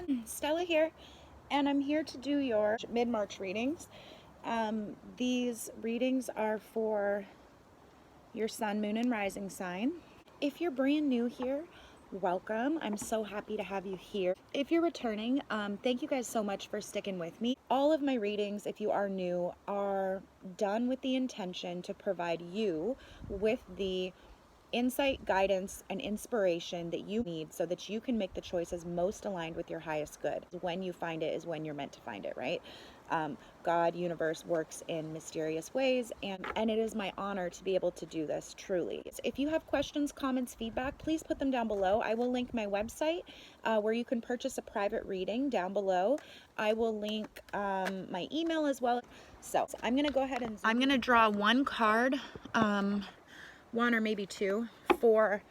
everyone, Stella here, and I'm here to do your mid-March readings. These readings are for your sun, moon, and rising sign. If you're brand new here, welcome. I'm so happy to have you here. If you're returning, thank you guys so much for sticking with me. All of my readings, if you are new, are done with the intention to provide you with the insight, guidance, and inspiration that you need so that you can make the choices most aligned with your highest good. When you find it is when you're meant to find it, right? God, universe works in mysterious ways, and it is my honor to be able to do this, truly. If you have questions, comments, feedback, please put them down below. I will link my website where you can purchase a private reading down below. I will link my email as well. So I'm going to go ahead and I'm going to draw one card, one or maybe two, for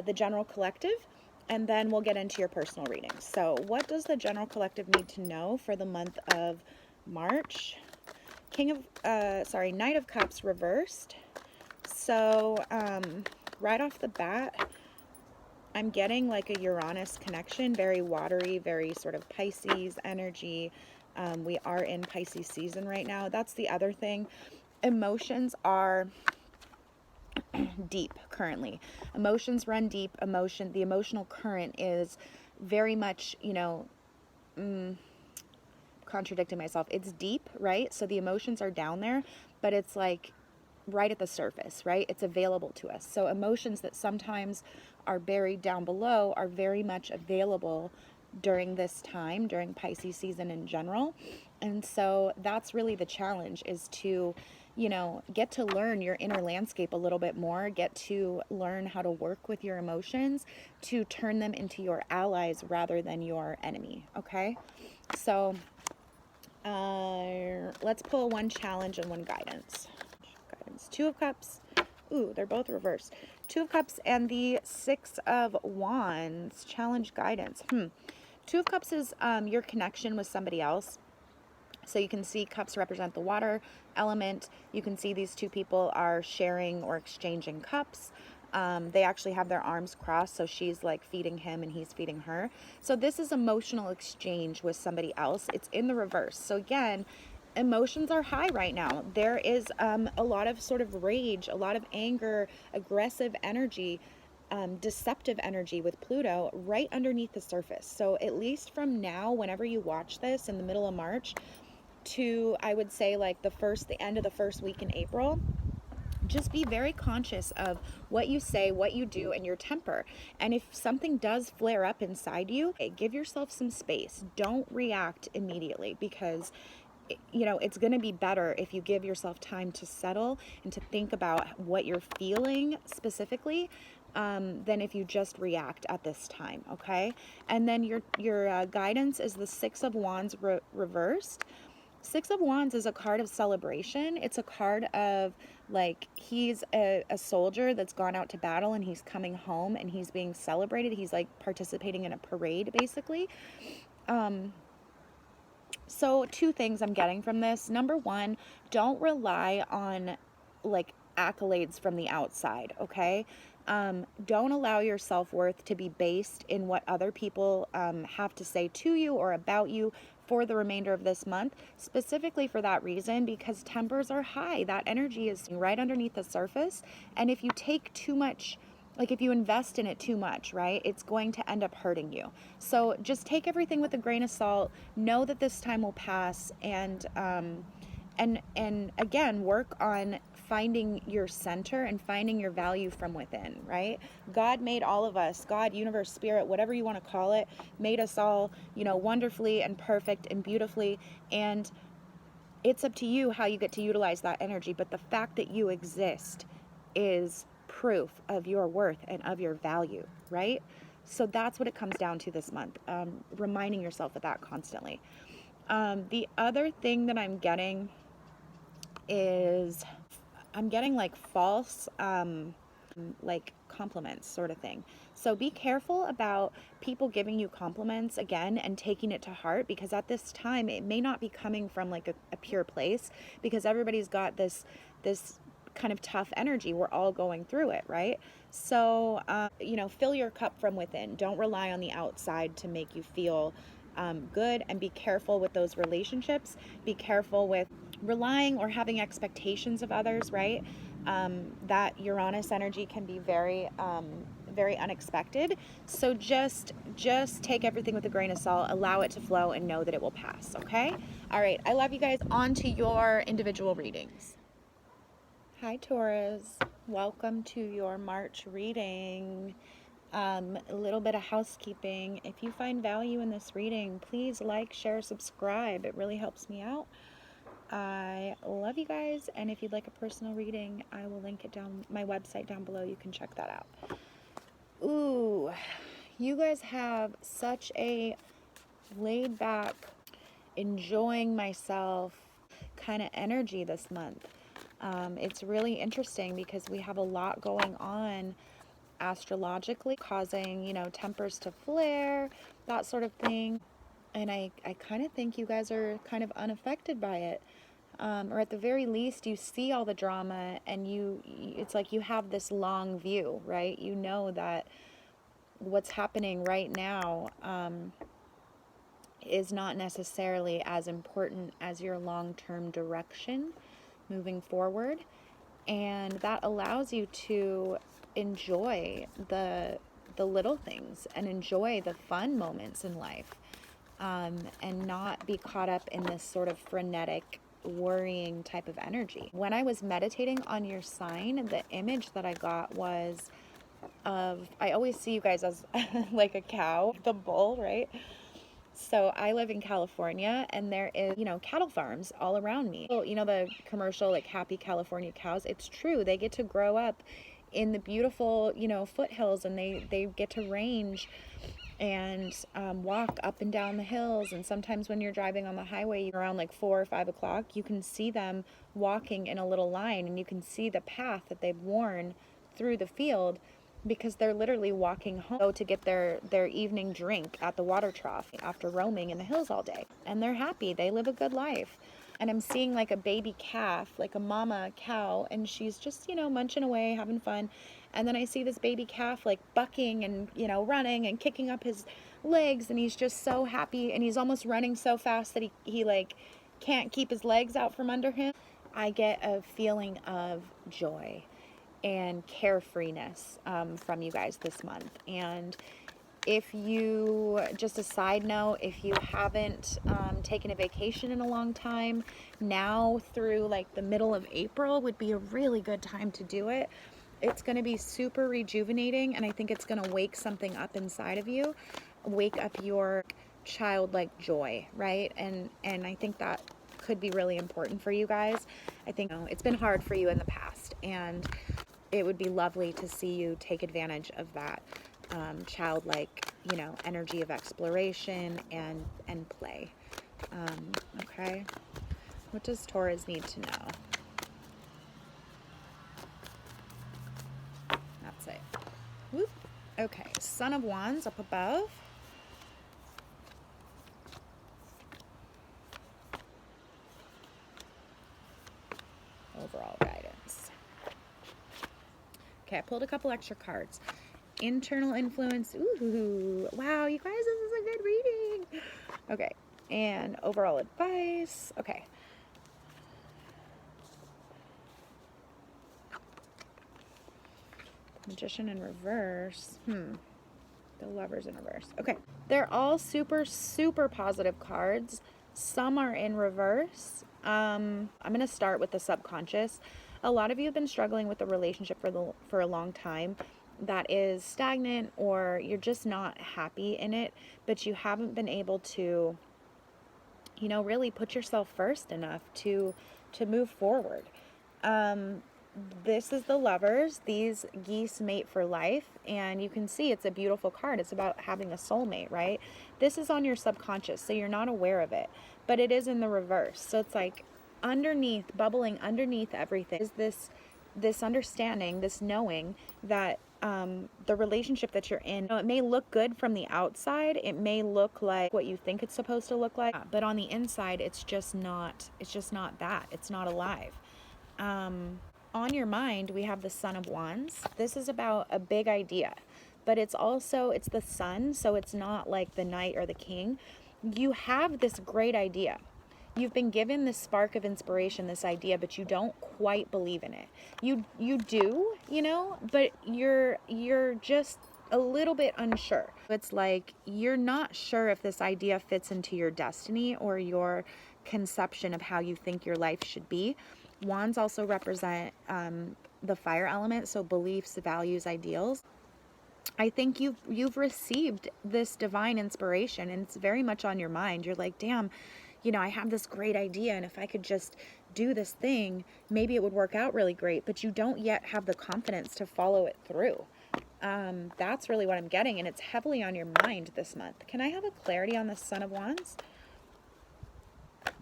the general collective, and then we'll get into your personal readings. So what does the general collective need to know for the month of March? Knight of Cups reversed. So right off the bat, I'm getting like a Uranus connection, very watery, very sort of Pisces energy. We are in Pisces season right now. That's the other thing. Emotions are deep currently. Emotions run deep. The emotional current is very much, contradicting myself. It's deep, right? So the emotions are down there, but it's like right at the surface, right? It's available to us. So emotions that sometimes are buried down below are very much available during this time, during Pisces season in general. And so that's really the challenge, is to get to learn your inner landscape a little bit more, get to learn how to work with your emotions to turn them into your allies rather than your enemy. Okay, so let's pull one challenge and one guidance. Two of Cups. Ooh, they're both reversed. Two of Cups and the Six of Wands. Challenge, guidance. Two of Cups is your connection with somebody else. So you can see cups represent the water element. You can see these two people are sharing or exchanging cups. They actually have their arms crossed, so she's like feeding him and he's feeding her. So this is emotional exchange with somebody else. It's in the reverse. So again, emotions are high right now. There is a lot of sort of rage, a lot of anger, aggressive energy, deceptive energy with Pluto right underneath the surface. So at least from now, whenever you watch this in the middle of March, to, I would say, like the end of the first week in April, just be very conscious of what you say, what you do, and your temper. And if something does flare up inside you, give yourself some space. Don't react immediately, because it's going to be better if you give yourself time to settle and to think about what you're feeling specifically, than if you just react at this time. Okay, and then your guidance is the Six of Wands reversed. Six of Wands is a card of celebration. It's a card of, like, he's a soldier that's gone out to battle and he's coming home and he's being celebrated. He's like participating in a parade, basically. So two things I'm getting from this. Number one, don't rely on like accolades from the outside, okay? Don't allow your self-worth to be based in what other people have to say to you or about you for the remainder of this month, specifically for that reason, because tempers are high. That energy is right underneath the surface, and if you take too much, like if you invest in it too much, right, it's going to end up hurting you. So just take everything with a grain of salt. Know that this time will pass, and again, work on finding your center and finding your value from within, right? God made all of us, God, universe, spirit, whatever you want to call it, made us all, wonderfully and perfect and beautifully. And it's up to you how you get to utilize that energy. But the fact that you exist is proof of your worth and of your value, right? So that's what it comes down to this month, reminding yourself of that constantly. The other thing that I'm getting is I'm getting like false like compliments sort of thing. So be careful about people giving you compliments again and taking it to heart, because at this time it may not be coming from like a pure place, because everybody's got this kind of tough energy. We're all going through it, right? So fill your cup from within. Don't rely on the outside to make you feel good, and be careful with those relationships. Be careful with relying or having expectations of others, right? That Uranus energy can be very very unexpected. So just take everything with a grain of salt, allow it to flow, and know that it will pass. Okay. All right, I love you guys. On to your individual readings. Hi Taurus, welcome to your March reading. A little bit of housekeeping. If you find value in this reading, please like, share, subscribe. It really helps me out. I love you guys, and if you'd like a personal reading, I will link it down, my website down below. You can check that out. Ooh, you guys have such a laid back, enjoying myself kind of energy this month. It's really interesting because we have a lot going on astrologically, causing, you know, tempers to flare, that sort of thing. And I kind of think you guys are kind of unaffected by it. Or at the very least, you see all the drama, and it's like you have this long view, right? You know that what's happening right now is not necessarily as important as your long-term direction moving forward. And that allows you to enjoy the little things and enjoy the fun moments in life, and not be caught up in this sort of frenetic, worrying type of energy. When I was meditating on your sign, the image that I got was of, I always see you guys as like a cow, the bull, right? So I live in California, and there is, you know, cattle farms all around me. You know, the commercial, like, happy California cows. It's true. They get to grow up in the beautiful, you know, foothills, and they get to range and walk up and down the hills. And sometimes when you're driving on the highway around like 4 or 5 o'clock, you can see them walking in a little line, and you can see the path that they've worn through the field, because they're literally walking home to get their evening drink at the water trough after roaming in the hills all day. And they're happy. They live a good life. And I'm seeing like a baby calf, like a mama cow, and she's just, you know, munching away, having fun. And then I see this baby calf like bucking and, you know, running and kicking up his legs, and he's just so happy, and he's almost running so fast that he like can't keep his legs out from under him. I get a feeling of joy and carefreeness from you guys this month. And if you, just a side note, if you haven't taken a vacation in a long time, now through like the middle of April would be a really good time to do it. It's going to be super rejuvenating, and I think it's going to wake something up inside of you, wake up your childlike joy, right? And I think that could be really important for you guys. I think, you know, it's been hard for you in the past, and it would be lovely to see you take advantage of that childlike, you know, energy of exploration and play. Okay, what does Taurus need to know? That's it. Whoop. Okay, Son of Wands up above. Overall guidance. Okay, I pulled a couple extra cards. Internal influence. Ooh, wow, you guys, this is a good reading. Okay, and overall advice. Okay. Magician in reverse. The Lovers in reverse. Okay, they're all super, super positive cards. Some are in reverse. I'm going to start with the subconscious. A lot of you have been struggling with the relationship for a long time that is stagnant, or you're just not happy in it, but you haven't been able to, you know, really put yourself first enough to move forward. This is the Lovers. These geese mate for life, and you can see it's a beautiful card. It's about having a soulmate, right? This is on your subconscious, so you're not aware of it, but it is in the reverse. So it's like underneath, bubbling underneath everything is this understanding, this knowing that the relationship that you're in, you know, it may look good from the outside, it may look like what you think it's supposed to look like, but on the inside it's just not that. It's not alive. On your mind, we have the Son of Wands. This is about a big idea, but it's the sun, so it's not like the knight or the king. you have this great idea. You've been given this spark of inspiration, this idea, but you don't quite believe in it. You do, but you're just a little bit unsure. It's like you're not sure if this idea fits into your destiny or your conception of how you think your life should be. Wands also represent the fire element, so beliefs, values, ideals. I think you've received this divine inspiration, and it's very much on your mind. You're like, damn, I have this great idea, and if I could just do this thing, maybe it would work out really great, but you don't yet have the confidence to follow it through. That's really what I'm getting, and it's heavily on your mind this month. Can I have a clarity on the Son of Wands? Do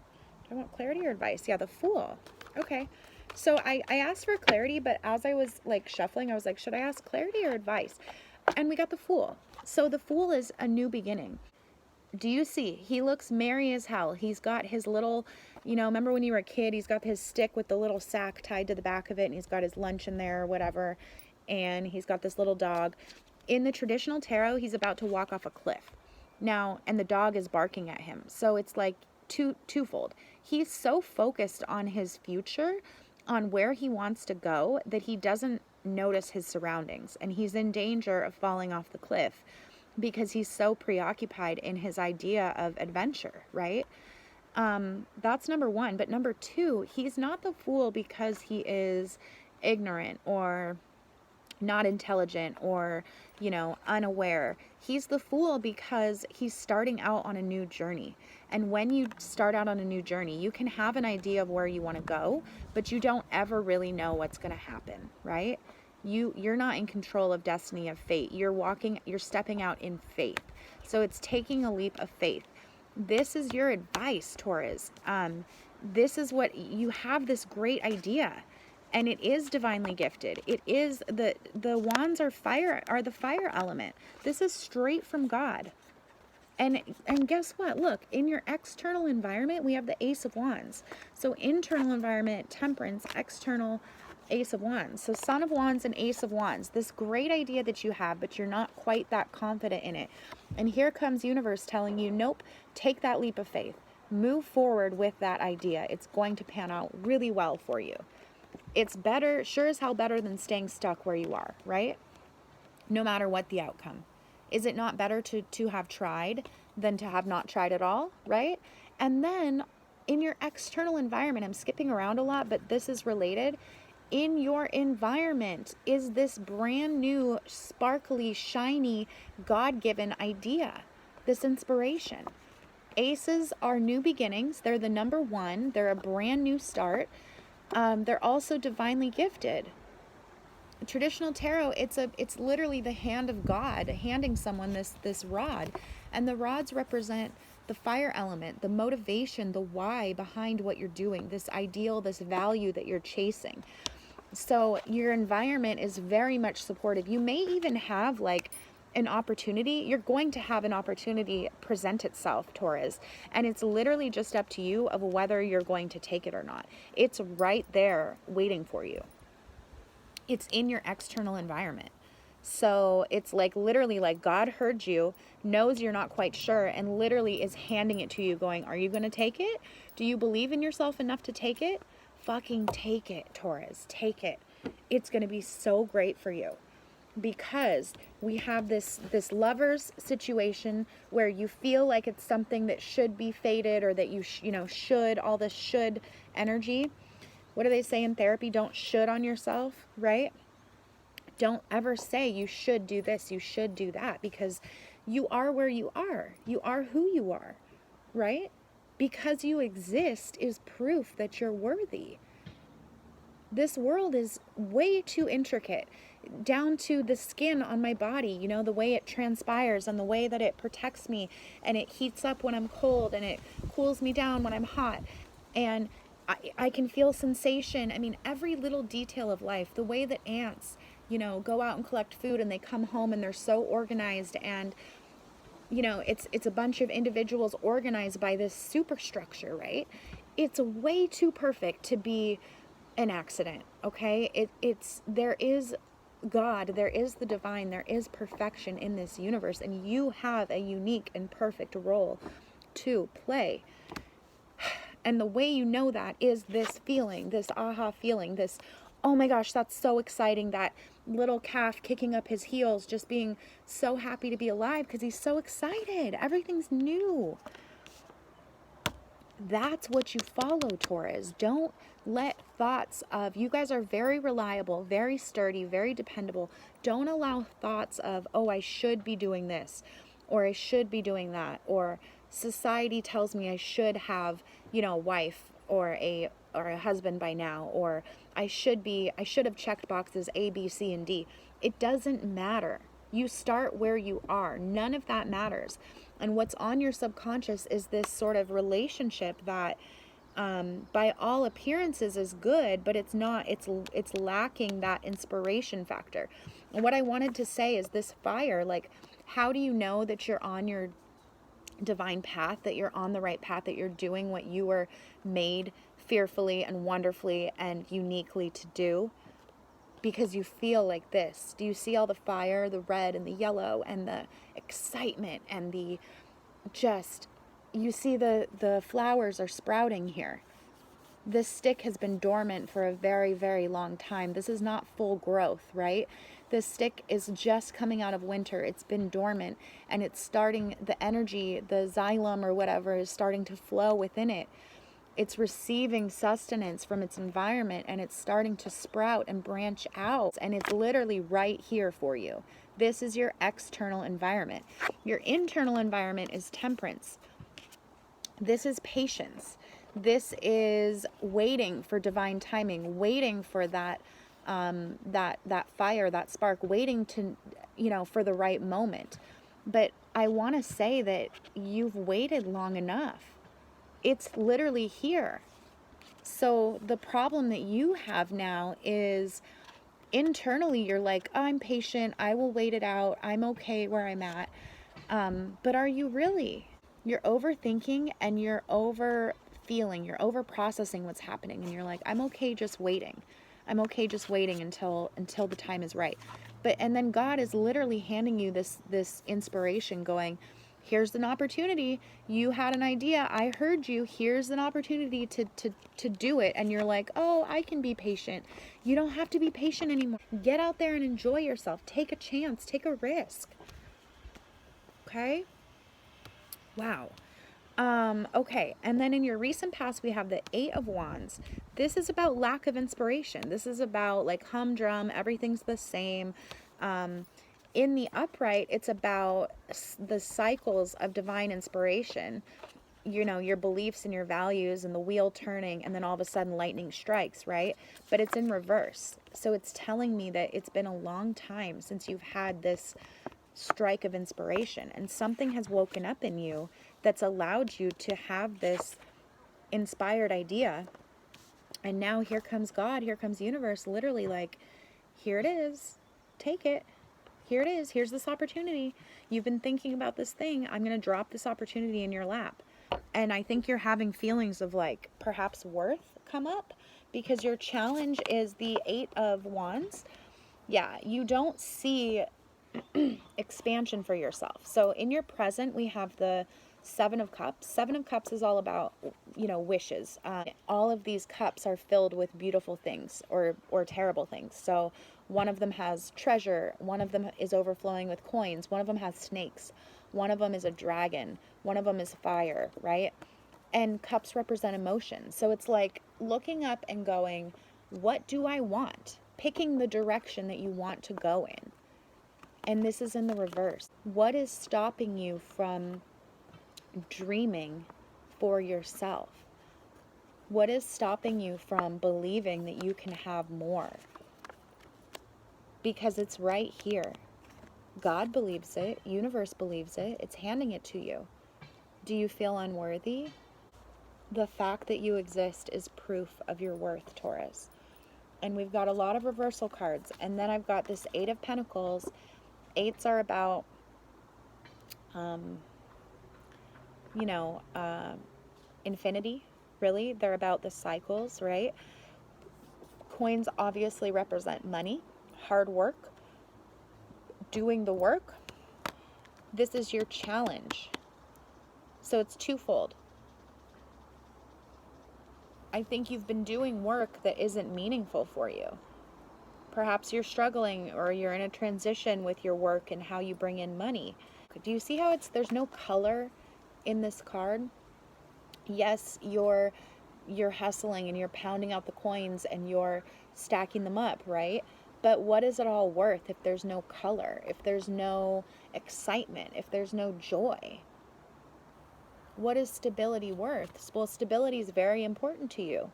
I want clarity or advice? Yeah, the Fool. Okay. So I asked for clarity, but as I was like shuffling, I was like, should I ask clarity or advice? And we got the Fool. So the Fool is a new beginning. Do you see? He looks merry as hell. He's got his little, remember when you were a kid, he's got his stick with the little sack tied to the back of it, and he's got his lunch in there or whatever, and he's got this little dog. In the traditional tarot, he's about to walk off a cliff. Now, and the dog is barking at him. So it's like twofold. He's so focused on his future, on where he wants to go, that he doesn't notice his surroundings, and he's in danger of falling off the cliff because he's so preoccupied in his idea of adventure, right? That's number one. But number two, he's not the Fool because he is ignorant or not intelligent or, unaware. He's the Fool because he's starting out on a new journey. And when you start out on a new journey, you can have an idea of where you want to go, but you don't ever really know what's going to happen, right? You're not in control of destiny, of fate. You're stepping out in faith. So it's taking a leap of faith. This is your advice, Taurus. This is what you have, this great idea, and it is divinely gifted. It is the wands are the fire element. This is straight from God. And guess what? Look, in your external environment, we have the Ace of Wands. So internal environment, Temperance, external, Ace of Wands. So Son of Wands and Ace of Wands. This great idea that you have, but you're not quite that confident in it. And here comes universe telling you, nope, take that leap of faith. Move forward with that idea. It's going to pan out really well for you. It's better, sure as hell better than staying stuck where you are, right? No matter what the outcome. Is it not better to have tried than to have not tried at all, right? And then in your external environment, I'm skipping around a lot, but this is related. In your environment is this brand new, sparkly, shiny, God-given idea, this inspiration. Aces are new beginnings. They're the number one. They're a brand new start. They're also divinely gifted. Traditional tarot, it's literally the hand of God handing someone this rod, and the rods represent the fire element, the motivation, the why behind what you're doing, this ideal, this value that you're chasing. So your environment is very much supportive. You may even have like an opportunity. You're going to have an opportunity present itself, Taurus, and it's literally just up to you of whether you're going to take it or not. It's right there waiting for you. It's in your external environment. So it's like literally like God heard you, knows you're not quite sure, and literally is handing it to you going, are you going to take it? Do you believe in yourself enough to take it? Fucking take it, Taurus. Take it. It's going to be so great for you, because we have this lover's situation where you feel like it's something that should be fated, or that you should, all this should energy. What do they say in therapy? Don't should on yourself, right? Don't ever say you should do this, you should do that, because you are where you are. You are who you are, right? Because you exist is proof that you're worthy. This world is way too intricate, down to the skin on my body, the way it transpires and the way that it protects me, and it heats up when I'm cold and it cools me down when I'm hot. And I can feel sensation. I mean, every little detail of life, the way that ants, go out and collect food and they come home and they're so organized, and, it's a bunch of individuals organized by this superstructure, right? It's way too perfect to be an accident, okay? There is God, there is the divine, there is perfection in this universe, and you have a unique and perfect role to play. And the way you know that is this feeling, this aha feeling, this, oh my gosh, that's so exciting, that little calf kicking up his heels, just being so happy to be alive because he's so excited. Everything's new. That's what you follow, Taurus. Don't let thoughts of, you guys are very reliable, very sturdy, very dependable. Don't allow thoughts of, oh, I should be doing this, or I should be doing that, or society tells me I should have, a wife or a husband by now, or I should have checked boxes A, B, C, and D. It doesn't matter. You start where you are. None of that matters. And what's on your subconscious is this sort of relationship that by all appearances is good, but it's not. It's lacking that inspiration factor. And what I wanted to say is this fire, like, how do you know that you're on your divine path, that you're on the right path, that you're doing what you were made fearfully and wonderfully and uniquely to do? Because you feel like this. Do you see all the fire, the red and the yellow and the excitement and the you see the flowers are sprouting here. This stick has been dormant for a very, very long time. This is not full growth, right? This stick is just coming out of winter. It's been dormant, and it's starting, the energy, the xylem or whatever is starting to flow within it. It's receiving sustenance from its environment, and it's starting to sprout and branch out, and it's literally right here for you. This is your external environment. Your internal environment is temperance. This is patience. This is waiting for divine timing, waiting for that fire, that spark, waiting to, for the right moment. But I want to say that you've waited long enough. It's literally here. So the problem that you have now is internally you're like, oh, I'm patient, I will wait it out, I'm okay where I'm at. But are you really? You're overthinking and you're over feeling, you're over processing what's happening, and you're like, I'm okay just waiting. I'm okay just waiting until the time is right. And then God is literally handing you this inspiration, going, here's an opportunity. You had an idea. I heard you. Here's an opportunity to do it. And you're like, oh, I can be patient. You don't have to be patient anymore. Get out there and enjoy yourself. Take a chance. Take a risk. Okay? Wow. Okay. And then in your recent past, we have the 8 of Wands. This is about lack of inspiration. This is about like humdrum. Everything's the same. In the upright, it's about the cycles of divine inspiration, your beliefs and your values and the wheel turning, and then all of a sudden lightning strikes, right? But it's in reverse. So it's telling me that it's been a long time since you've had this strike of inspiration, and something has woken up in you that's allowed you to have this inspired idea. And now here comes God, here comes universe, literally like, here it is, take it. Here it is. Here's this opportunity. You've been thinking about this thing. I'm going to drop this opportunity in your lap. And I think you're having feelings of like perhaps worth come up, because your challenge is the 8 of Wands. Yeah, you don't see expansion for yourself. So in your present, we have the 7 of Cups. 7 of Cups is all about, wishes. All of these cups are filled with beautiful things or terrible things. So one of them has treasure. One of them is overflowing with coins. One of them has snakes. One of them is a dragon. One of them is fire, right? And cups represent emotion. So it's like looking up and going, what do I want? Picking the direction that you want to go in. And this is in the reverse. What is stopping you from dreaming for yourself? What is stopping you from believing that you can have more? Because it's right here. God believes it. Universe believes it. It's handing it to you. Do you feel unworthy? The fact that you exist is proof of your worth, Taurus. And we've got a lot of reversal cards. And then I've got this 8 of Pentacles. 8s are about, infinity, really. They're about the cycles, right? Coins obviously represent money, hard work, doing the work. This is your challenge. So it's twofold. I think you've been doing work that isn't meaningful for you. Perhaps you're struggling, or you're in a transition with your work and how you bring in money. Do you see how there's no color in this card? Yes, you're hustling and you're pounding out the coins and you're stacking them up, right? But what is it all worth if there's no color, if there's no excitement, if there's no joy? What is stability worth? Well, stability is very important to you,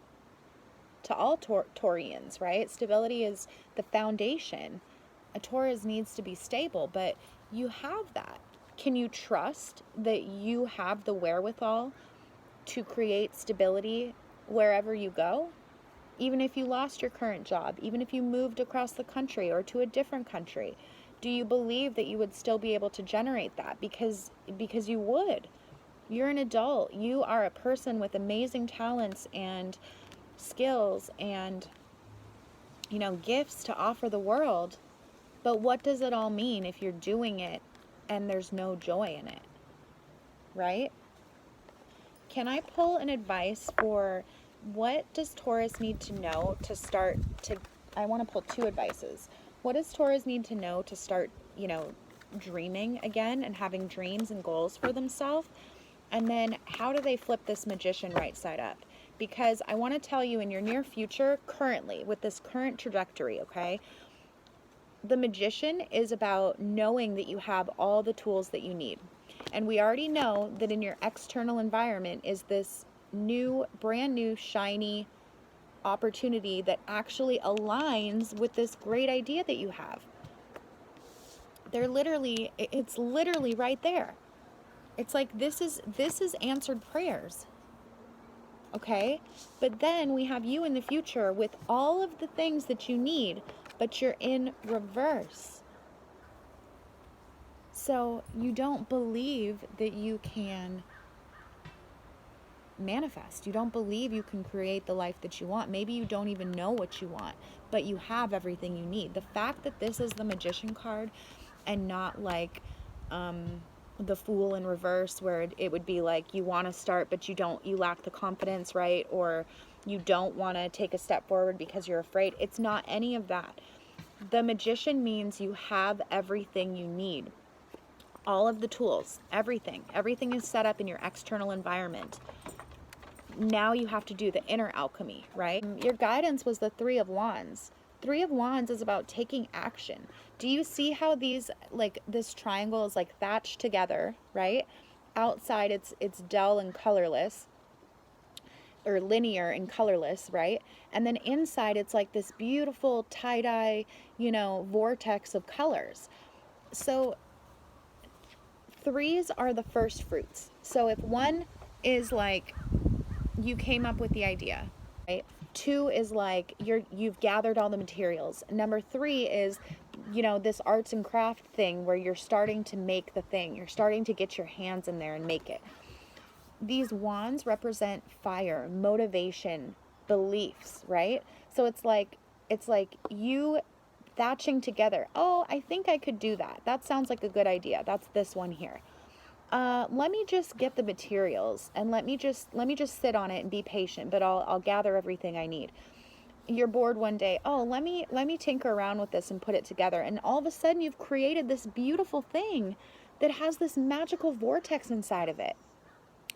to all Taurians, right? Stability is the foundation. A Taurus needs to be stable, but you have that. Can you trust that you have the wherewithal to create stability wherever you go? Even if you lost your current job, even if you moved across the country or to a different country, do you believe that you would still be able to generate that? Because you would. You're an adult. You are a person with amazing talents and skills and, gifts to offer the world. But what does it all mean if you're doing it and there's no joy in it, right? Can I pull an advice for what does Taurus need to know to start to, I want to pull two advices. What does Taurus need to know to start, dreaming again and having dreams and goals for themselves? And then how do they flip this Magician right side up? Because I want to tell you, in your near future, currently, with this current trajectory, okay, the Magician is about knowing that you have all the tools that you need. And we already know that in your external environment is this brand new, shiny opportunity that actually aligns with this great idea that you have. It's literally right there. It's like this is answered prayers. Okay? But then we have you in the future with all of the things that you need, but you're in reverse. So you don't believe that you can manifest. You don't believe you can create the life that you want. Maybe you don't even know what you want, but you have everything you need. The fact that this is the Magician card and not like the Fool in reverse, where it would be like you want to start but you lack the confidence, right? Or you don't want to take a step forward because you're afraid. It's not any of that. The Magician means you have everything you need. All of the tools, everything is set up in your external environment. Now you have to do the inner alchemy, right? Your guidance was the Three of Wands. Three of Wands is about taking action. Do you see how these, like this triangle is like thatched together, right? Outside it's dull and colorless, or linear and colorless, right? And then inside it's like this beautiful tie-dye, vortex of colors. So threes are the first fruits. So if one is like you came up with the idea, right? Two is like you've gathered all the materials. Number three is, this arts and craft thing where you're starting to make the thing. You're starting to get your hands in there and make it. These wands represent fire, motivation, beliefs, right? So it's like you thatching together. Oh, I think I could do that. That sounds like a good idea. That's this one here. Let me just get the materials and let me just sit on it and be patient, but I'll gather everything I need. You're bored one day. Oh, let me tinker around with this and put it together. And all of a sudden you've created this beautiful thing that has this magical vortex inside of it.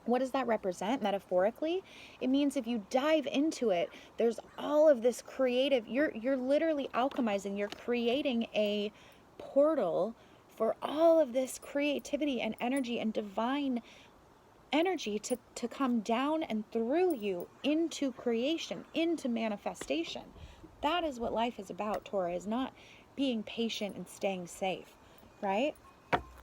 What does that represent metaphorically? It means if you dive into it, there's all of this creative, you're literally alchemizing, you're creating a portal for all of this creativity and energy and divine energy to come down and through you into creation, into manifestation. That is what life is about, Taurus, not being patient and staying safe, right?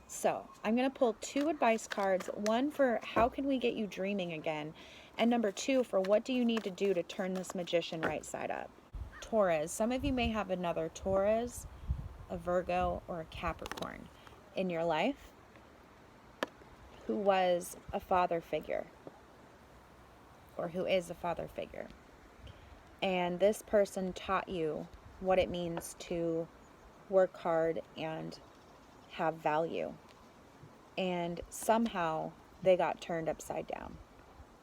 So I'm going to pull two advice cards, one for how can we get you dreaming again, and number two for what do you need to do to turn this Magician right side up. Taurus, some of you may have another Taurus, a Virgo, or a Capricorn in your life who was a father figure or who is a father figure. And this person taught you what it means to work hard and have value. And somehow they got turned upside down.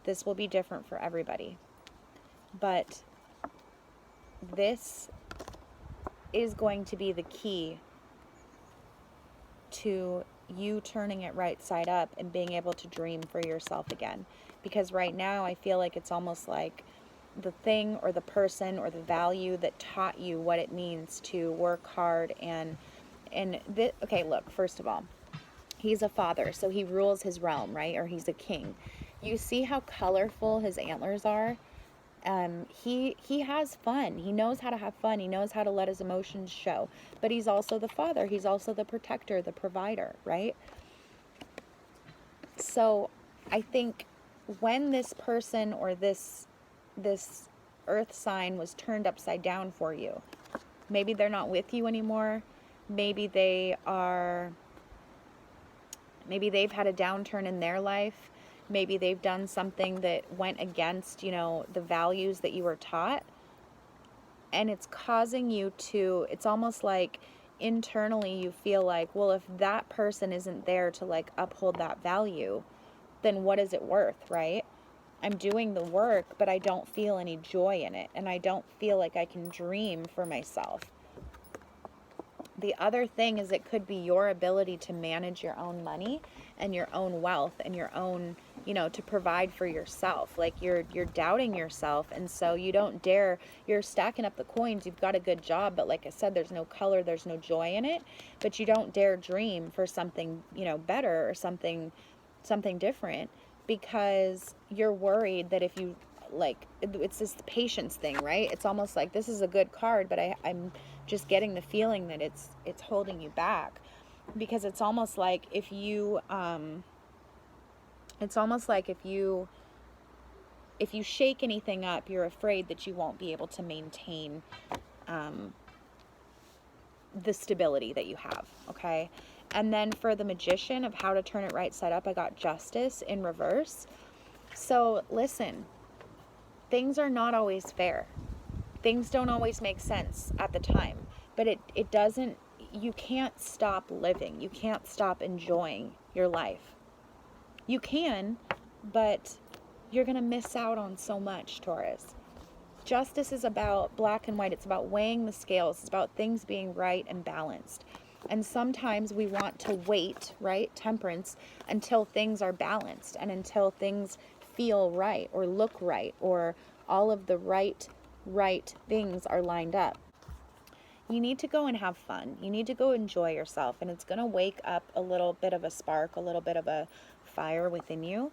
This will be different for everybody. But this is going to be the key to you turning it right side up and being able to dream for yourself again. Because right now I feel like it's almost like the thing or the person or the value that taught you what it means to work hard okay, look, first of all, he's a father, so he rules his realm, right? Or he's a king. You see how colorful his antlers are? He has fun. He knows how to have fun. He knows how to let his emotions show. But he's also the father. He's also the protector, the provider, right? So I think when this person or this earth sign was turned upside down for you, maybe they're not with you anymore. Maybe they've had a downturn in their life. Maybe they've done something that went against, the values that you were taught. And it's causing you to, it's almost like internally you feel like, well, if that person isn't there to like uphold that value, then what is it worth, right? I'm doing the work, but I don't feel any joy in it. And I don't feel like I can dream for myself. The other thing is it could be your ability to manage your own money and your own wealth and your own, to provide for yourself. Like you're doubting yourself, and so you don't dare, you're stacking up the coins, you've got a good job, but like I said, there's no color, there's no joy in it, but you don't dare dream for something, better or something different, because you're worried that if you, like, it's this patience thing, right? It's almost like this is a good card, but I'm just getting the feeling that it's holding you back, because it's almost like if you shake anything up, you're afraid that you won't be able to maintain the stability that you have, okay? And then for the Magician of how to turn it right side up, I got Justice in reverse. So listen, things are not always fair. Things don't always make sense at the time, but it doesn't, you can't stop living. You can't stop enjoying your life. You can, but you're going to miss out on so much, Taurus. Justice is about black and white. It's about weighing the scales. It's about things being right and balanced. And sometimes we want to wait, right, Temperance, until things are balanced and until things feel right or look right or all of the right things are lined up. You need to go and have fun. You need to go enjoy yourself, and it's going to wake up a little bit of a spark, a little bit of a fire within you.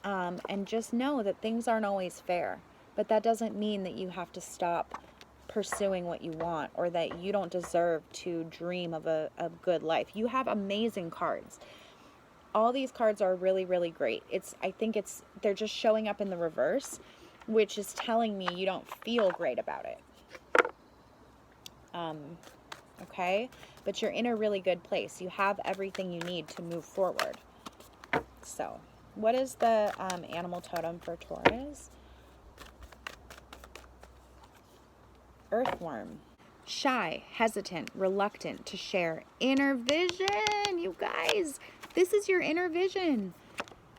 And just know that things aren't always fair, but that doesn't mean that you have to stop pursuing what you want or that you don't deserve to dream of a good life. You have amazing cards. All these cards are really, really great. They're just showing up in the reverse, which is telling me you don't feel great about it. Okay? But you're in a really good place. You have everything you need to move forward. So, what is the animal totem for Taurus? Earthworm. Shy, hesitant, reluctant to share. Inner vision, you guys. This is your inner vision.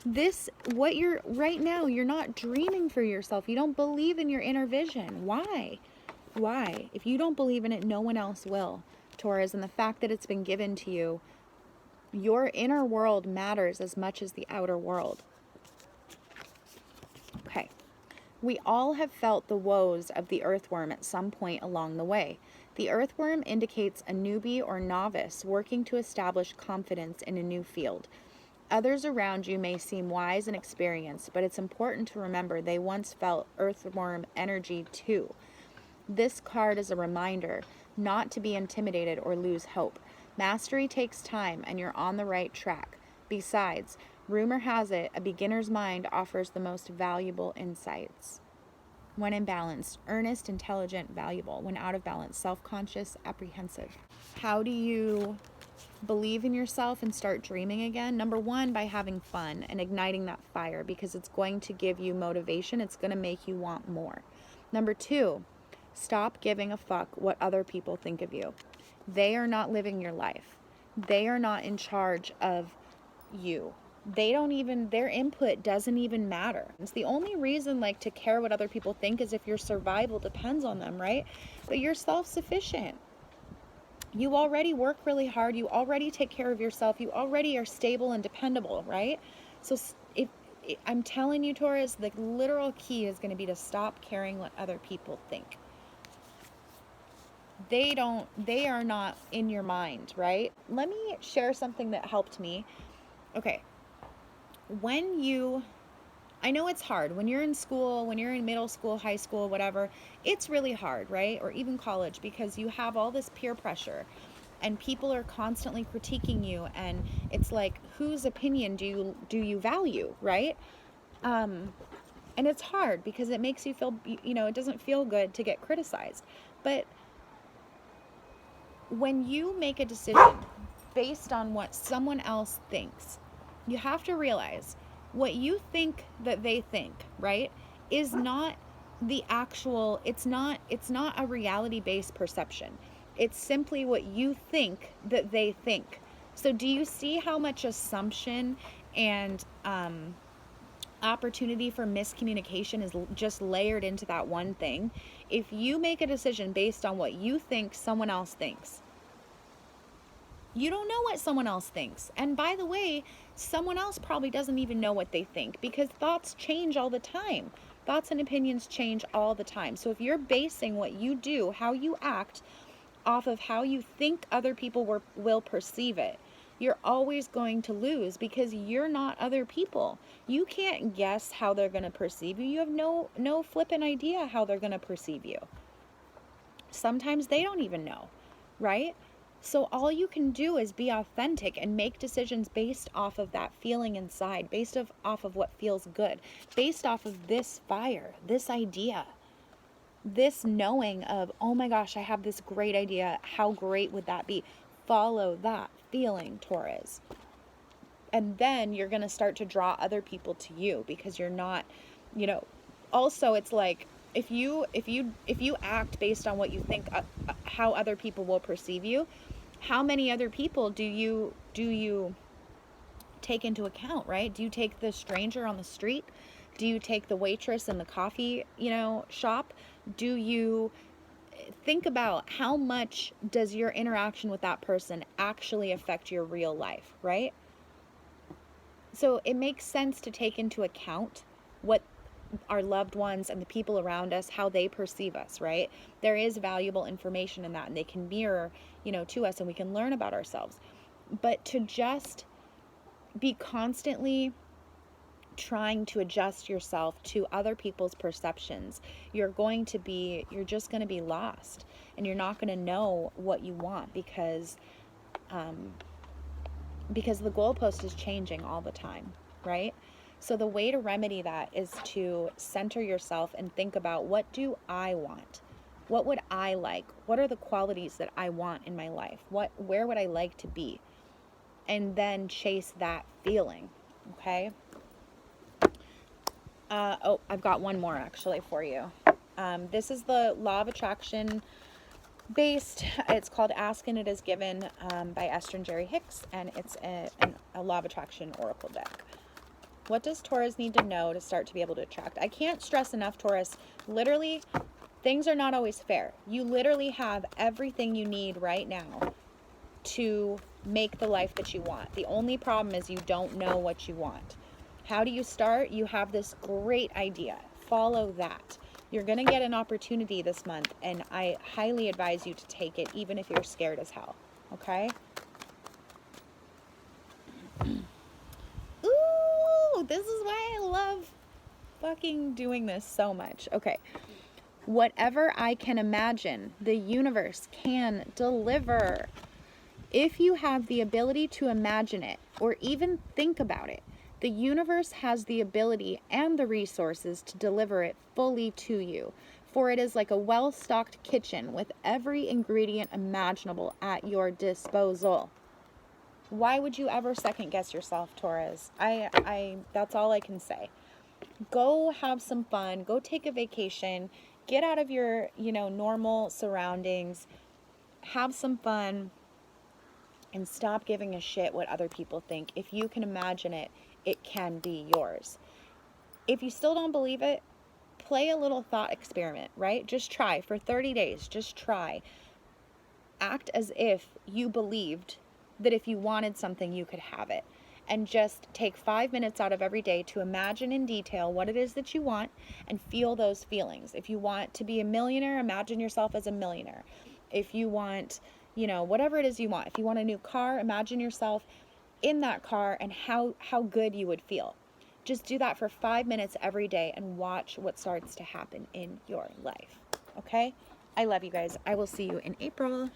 Right now, you're not dreaming for yourself. You don't believe in your inner vision. Why? Why? If you don't believe in it, no one else will, Taurus. And the fact that it's been given to you, your inner world matters as much as the outer world. Okay. We all have felt the woes of the earthworm at some point along the way. The earthworm indicates a newbie or novice working to establish confidence in a new field. Others around you may seem wise and experienced, but it's important to remember they once felt earthworm energy too. This card is a reminder not to be intimidated or lose hope. Mastery takes time, and you're on the right track. Besides, rumor has it a beginner's mind offers the most valuable insights. When in balance, earnest, intelligent, valuable. When out of balance, self-conscious, apprehensive. How do you believe in yourself and start dreaming again? Number one, by having fun and igniting that fire, because it's going to give you motivation. It's going to make you want more. Number two, stop giving a fuck what other people think of you. They are not living your life. They are not in charge of you. their input doesn't even matter. It's the only reason like to care what other people think is if your survival depends on them, right? But you're self-sufficient. You already work really hard. You already take care of yourself. You already are stable and dependable, right? So if I'm telling you, Taurus, the literal key is going to be to stop caring what other people think. They are not in your mind, right? Let me share something that helped me. Okay. I know it's hard when you're in school, when you're in middle school, high school, whatever, it's really hard, right? Or even college, because you have all this peer pressure and people are constantly critiquing you, and it's like, whose opinion do you value, right? And it's hard because it makes you feel, it doesn't feel good to get criticized. But when you make a decision based on what someone else thinks, you have to realize what you think that they think, right, is not the actual, it's not a reality-based perception. It's simply what you think that they think. So do you see how much assumption and opportunity for miscommunication is just layered into that one thing? If you make a decision based on what you think someone else thinks, you don't know what someone else thinks. And by the way, someone else probably doesn't even know what they think, because thoughts change all the time. Thoughts and opinions change all the time. So if you're basing what you do, how you act, off of how you think other people will perceive it, you're always going to lose, because you're not other people. You can't guess how they're going to perceive you. You have no flipping idea how they're going to perceive you. Sometimes they don't even know, right? So all you can do is be authentic and make decisions based off of that feeling inside, based off of what feels good, based off of this fire, this idea, this knowing of, oh my gosh, I have this great idea. How great would that be? Follow that feeling, Taurus. And then you're going to start to draw other people to you, because you're not, also it's like, if you act based on what you think how other people will perceive you, how many other people do you take into account, right? Do you take the stranger on the street? Do you take the waitress in the coffee, shop? Do you think about how much does your interaction with that person actually affect your real life, right? So it makes sense to take into account what our loved ones and the people around us, how they perceive us, right? There is valuable information in that, and they can mirror, to us, and we can learn about ourselves. But to just be constantly trying to adjust yourself to other people's perceptions, you're just going to be lost, and you're not going to know what you want, because the goalpost is changing all the time, right? So the way to remedy that is to center yourself and think about, what do I want? What would I like? What are the qualities that I want in my life? Where would I like to be? And then chase that feeling, okay? I've got one more actually for you. This is the Law of Attraction based. It's called Ask and It Is Given by Esther and Jerry Hicks, and it's a Law of Attraction oracle deck. What does Taurus need to know to start to be able to attract? I can't stress enough, Taurus, literally, things are not always fair. You literally have everything you need right now to make the life that you want. The only problem is you don't know what you want. How do you start? You have this great idea. Follow that. You're going to get an opportunity this month, and I highly advise you to take it, even if you're scared as hell. Okay? Ooh, this is why I love fucking doing this so much. Okay. Whatever I can imagine, the universe can deliver. If you have the ability to imagine it, or even think about it, the universe has the ability and the resources to deliver it fully to you. For it is like a well-stocked kitchen with every ingredient imaginable at your disposal. Why would you ever second guess yourself, Taurus? That's all I can say. Go have some fun. Go take a vacation. Get out of your, normal surroundings. Have some fun. and stop giving a shit what other people think. If you can imagine it, it can be yours. If you still don't believe it, play a little thought experiment, right? Just try for 30 days. Just try. Act as if you believed that if you wanted something, you could have it. And just take 5 minutes out of every day to imagine in detail what it is that you want and feel those feelings. If you want to be a millionaire, imagine yourself as a millionaire. If you want, whatever it is you want. If you want a new car, imagine yourself in that car and how good you would feel. Just do that for 5 minutes every day and watch what starts to happen in your life. Okay? I love you guys. I will see you in April.